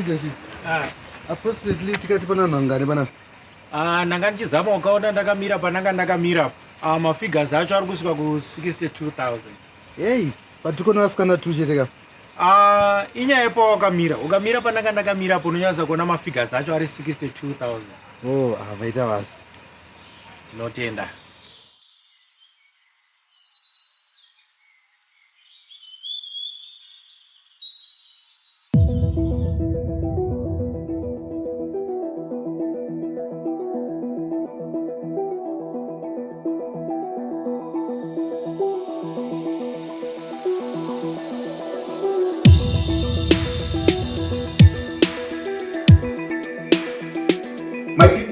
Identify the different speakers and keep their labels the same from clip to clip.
Speaker 1: leadership. Approximately tikati pana nangani bana.
Speaker 2: Nanga ndichizama ukaona ndakamira pananga ndakamira. Mafigures acho ari kusvika ku 62,000.
Speaker 1: Hey, patikona asikana tuchiteka.
Speaker 2: Inyaya yepawakamira. Ukamira pananga ndakamira apo unonyatsa kuona mafigures acho ari 62,000.
Speaker 1: Oh, vaita vasi.
Speaker 2: Tinotenda.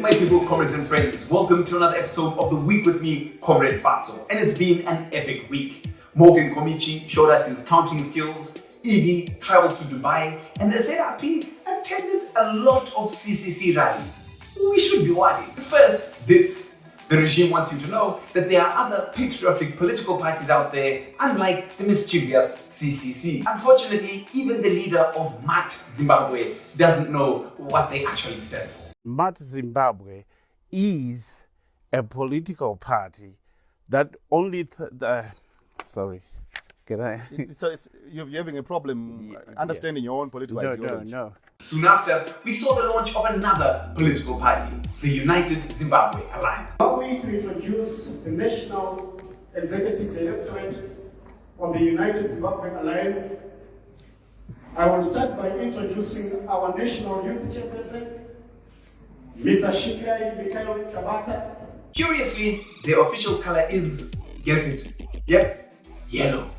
Speaker 3: My people, comrades and friends, welcome to another episode of The Week with me, Comrade Fatso. And it's been an epic week. Morgan Komichi showed us his counting skills, Edie traveled to Dubai, and the ZRP attended a lot of CCC rallies. We should be worried. But first, the regime wants you to know that there are other patriotic political parties out there, unlike the mischievous CCC. Unfortunately, even the leader of MAT Zimbabwe doesn't know what they actually stand for.
Speaker 4: MAT Zimbabwe is a political party that only sorry, can I?
Speaker 5: So you're having a problem understanding your own political ideology.
Speaker 4: No.
Speaker 3: Soon after, we saw the launch of another political party, the United Zimbabwe Alliance.
Speaker 6: Allow me to introduce the National Executive Directorate on the United Zimbabwe Alliance. I will start by introducing our National Youth Chairperson, Mr. Shikai Mikhail Chabata.
Speaker 3: Curiously, their official color is, guess it, yep, yellow.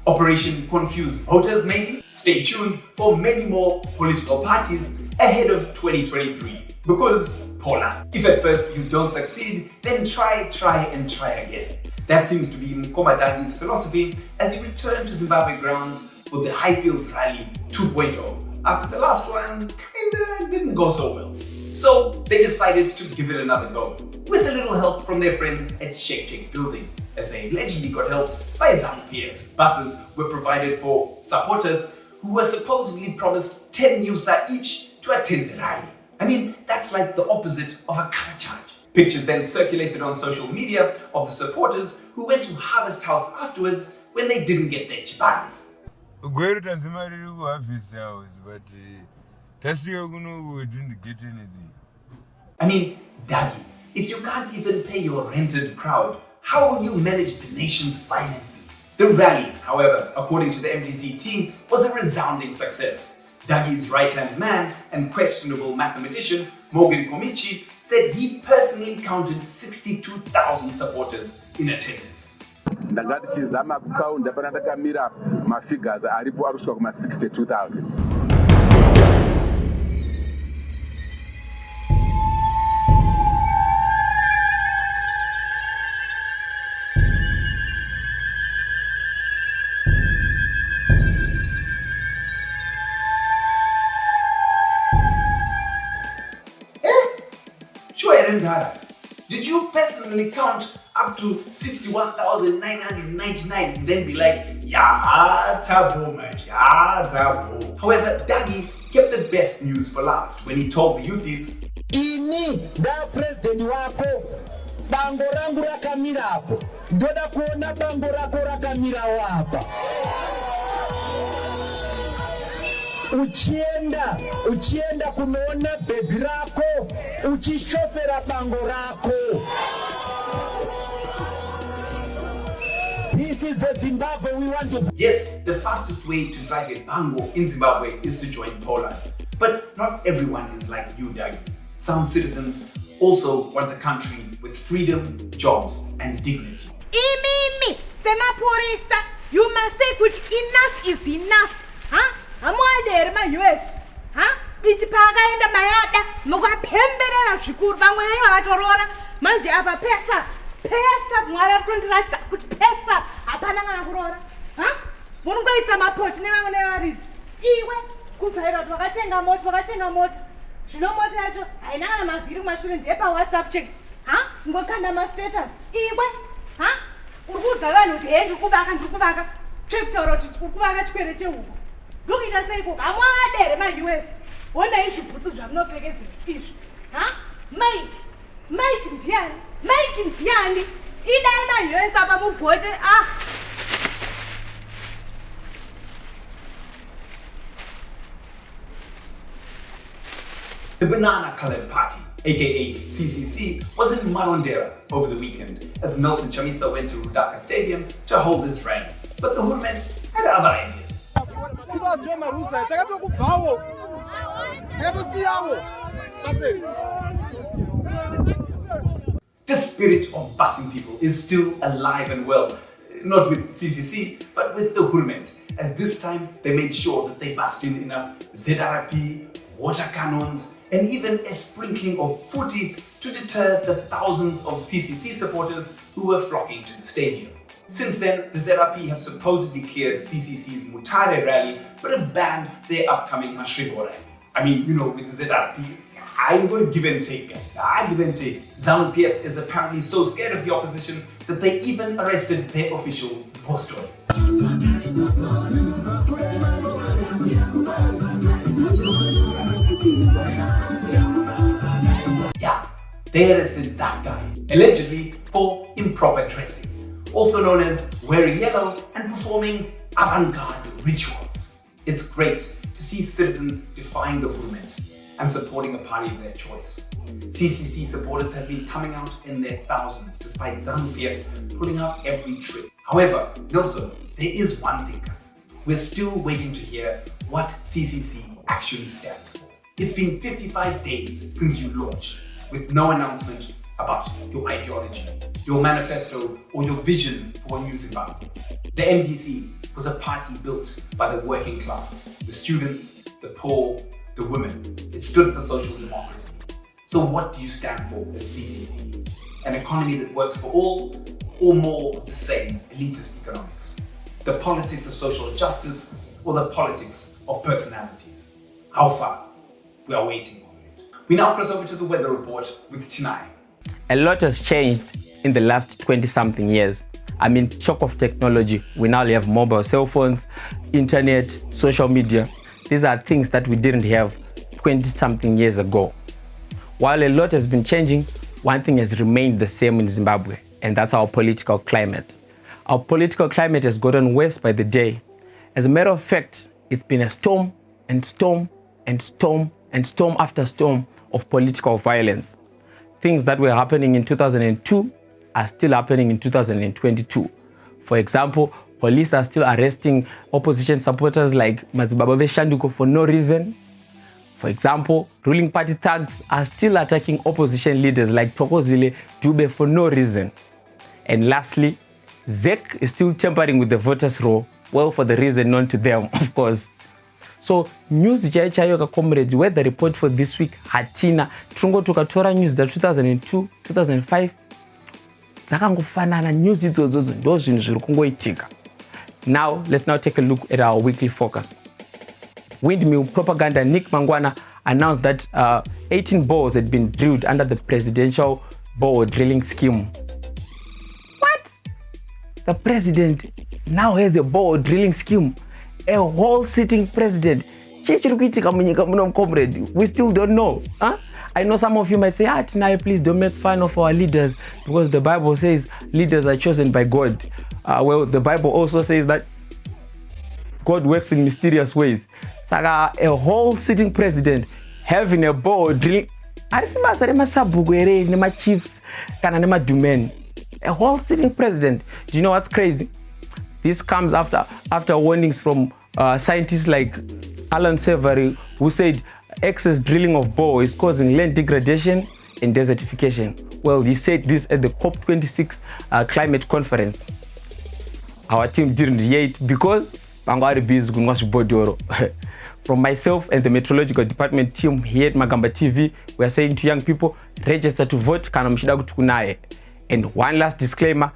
Speaker 3: Operation Confuse Voters maybe? Stay tuned for many more political parties ahead of 2023. Because, Paula, if at first you don't succeed, then try again. That seems to be Mkoma Dagi's philosophy as he returned to Zimbabwe grounds for the Highfields Rally 2.0 after the last one kinda didn't go so well. So they decided to give it another go, with a little help from their friends at Shake Building, as they allegedly got helped by ZANU-PF. Buses were provided for supporters who were supposedly promised 10 USA each to attend the rally. I mean, that's like the opposite of a cover charge. Pictures then circulated on social media of the supporters who went to Harvest House afterwards when they didn't get their chibans.
Speaker 7: Didn't get anything.
Speaker 3: I mean, Dagi, if you can't even pay your rented crowd, how will you manage the nation's finances? The rally, however, according to the MDC team, was a resounding success. Dagi's right-hand man and questionable mathematician, Morgan Komichi, said he personally counted 62,000 supporters in attendance.
Speaker 8: Ndangati chizama kukaunda pana ndakamira mafigures aripo arusvika kuma 62,000.
Speaker 3: Did you personally count up to 61,999 and then be like, yeah, tabo man, yeah, tabo? However, Dagi kept the best news for last when he told the youths,
Speaker 9: Ini da president wako bango rangu rakamira hapo. Ndoda kuona bango rako rakamira hapa. Uchienda kumeona begi rako, uchishofera bango rako. This is the Zimbabwe we want to.
Speaker 3: Yes, the fastest way to drive a bango in Zimbabwe is to join Poland. But not everyone is like you, Dagi. Some citizens also want a country with freedom, jobs, and dignity.
Speaker 10: Mimi, semapurisa, you must say which enough is enough. Huh? Amwalere ma-US. Huh? Ichi pakaenda mayada, mukapemberera zvikuru vamwe vakatorora. Manje apa pesa Mwari arikundiratidza kuti pesa hapana kana kurora. Huh? Munongoita mapoti nevamwe nevaridzi. Iwe kubvaira kuti wakatenga mota. Zvino mota yacho haina kana mavhiri kumashure ndiye paWhatsApp checked. Ngokanda mastatus. Iwe uri kuudza vanhu kuti ndiri kuvaka. Chekutaura kuti uri kuvaka chikwere chehuku. Ndokuita seiko amwadere ma-US. Ona izvibhutsu zvamunopfeka izvi. Ha? Mike ndiani? Idai ma US apa muvhote.
Speaker 3: The banana-colored party, aka CCC, was in Marondera over the weekend as Nelson Chamisa went to Rudaka Stadium to hold his rally. But the Hurment had other ideas. The spirit of busing people is still alive and well, not with CCC, but with the Hurment, as this time they made sure that they bussed in enough ZRP, water cannons, and even a sprinkling of footy to deter the thousands of CCC supporters who were flocking to the stadium. Since then, the ZRP have supposedly cleared CCC's Mutare rally, but have banned their upcoming Mashribo rally. I mean, with the ZRP, I'm going to give and take, guys. I give and take. ZANU-PF is apparently so scared of the opposition that they even arrested their official postor. Yeah, they arrested that guy, allegedly for improper dressing, also known as wearing yellow and performing avant-garde rituals. It's great to see citizens defying the movement and supporting a party of their choice. CCC supporters have been coming out in their thousands despite ZANU-PF pulling out every trick. However, Nelson, there is one thinker. We're still waiting to hear what CCC actually stands for. It's been 55 days since you launched, with no announcement about your ideology, your manifesto, or your vision for a new Zimbabwe. The MDC was a party built by the working class, the students, the poor, the women. It stood for social democracy. So what do you stand for as CCC? An economy that works for all, or more of the same elitist economics? The politics of social justice, or the politics of personalities? How far? We are waiting on it. We now cross over to the weather report with Chinai.
Speaker 11: A lot has changed in the last 20-something years. I mean, shock of technology. We now have mobile cell phones, internet, social media. These are things that we didn't have 20-something years ago. While a lot has been changing, one thing has remained the same in Zimbabwe, and that's our political climate. Our political climate has gotten worse by the day. As a matter of fact, it's been a storm and storm and storm and storm after storm of political violence. Things that were happening in 2002 are still happening in 2022. For example, police are still arresting opposition supporters like Mazimbabwe Shanduko for no reason. For example, ruling party thugs are still attacking opposition leaders like Thokozile Dube for no reason. And lastly, ZEC is still tampering with the voters' roll, well, for the reason known to them, of course. So, news Jaichayoka comrade, weather report for this week, Hatina, Trungo Tukatora news that 2002, 2005, Zakangofanana news itika. Now, let's now take a look at our weekly focus. Windmill propaganda Nick Mangwana announced that 18 balls had been drilled under the presidential ball drilling scheme. What? The president now has a ball drilling scheme. A whole sitting president. We still don't know. Huh? I know some of you might say, Tinai, please don't make fun of our leaders because the Bible says leaders are chosen by God. Well, the Bible also says that God works in mysterious ways. Saga, a whole sitting president having a ball drilling. Chiefs, a whole sitting president. Do you know what's crazy? This comes after warnings from scientists like Alan Savory, who said excess drilling of bore is causing land degradation and desertification. Well, he said this at the COP26 climate conference. Our team didn't hear it because from myself and the meteorological department team here at Magamba TV, we are saying to young people, register to vote. And one last disclaimer,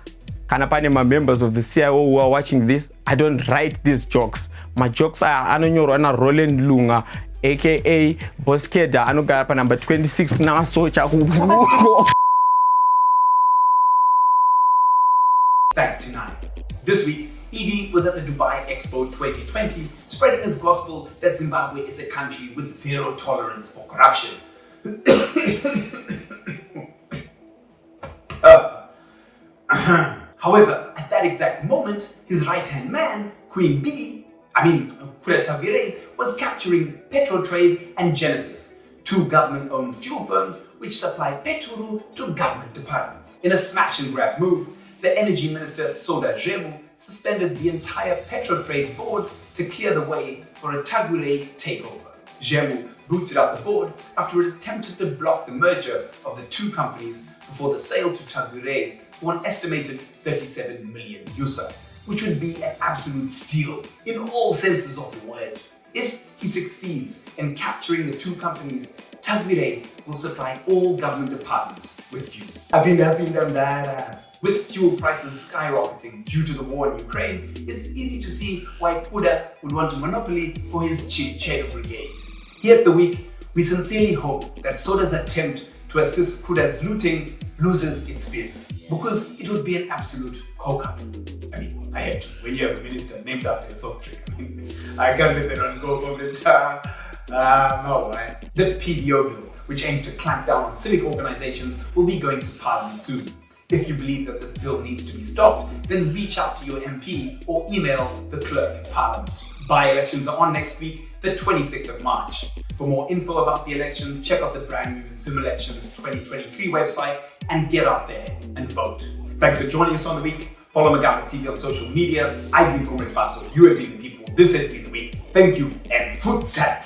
Speaker 11: my members of the CIO who are watching this, I don't write these jokes. My jokes are Anonyoro Roland Lunga, aka Boskeda, Anugarapa number 26 na socha.
Speaker 3: Thanks, Tinai. This week, Edie was at the Dubai Expo 2020, spreading his gospel that Zimbabwe is a country with zero tolerance for corruption. However, at that exact moment, his right-hand man, Tagwirei, was capturing Petrotrade and Genesis, two government-owned fuel firms which supply petrol to government departments. In a smash-and-grab move, the energy minister Soda Jemu suspended the entire Petrotrade board to clear the way for a Tagwirei takeover. Jemu booted out the board after it attempted to block the merger of the two companies before the sale to Tagwirei for an estimated 37 million yusa, which would be an absolute steal in all senses of the word. If he succeeds in capturing the two companies, Tagwirei will supply all government departments with fuel. With fuel prices skyrocketing due to the war in Ukraine, it's easy to see why Kuda would want a monopoly for his cheddar brigade. Here at The Week, we sincerely hope that Soda's attempt to assist Kuda's looting loses its fizz, because it would be an absolute cock-up. I had to. When you have a minister named after a soft drink, I can't let that one go from this. No, right? The PDO bill, which aims to clamp down on civic organizations, will be going to Parliament soon. If you believe that this bill needs to be stopped, then reach out to your MP or email the clerk at Parliament. By-elections are on next week, the 26th of March. For more info about the elections, check out the brand new Zim Elections 2023 website and get out there and vote. Thanks for joining us on The Week. Follow Magama TV on social media. I've been Comrade Fatso. You have been the people. This has been The Week. Thank you and foot tag.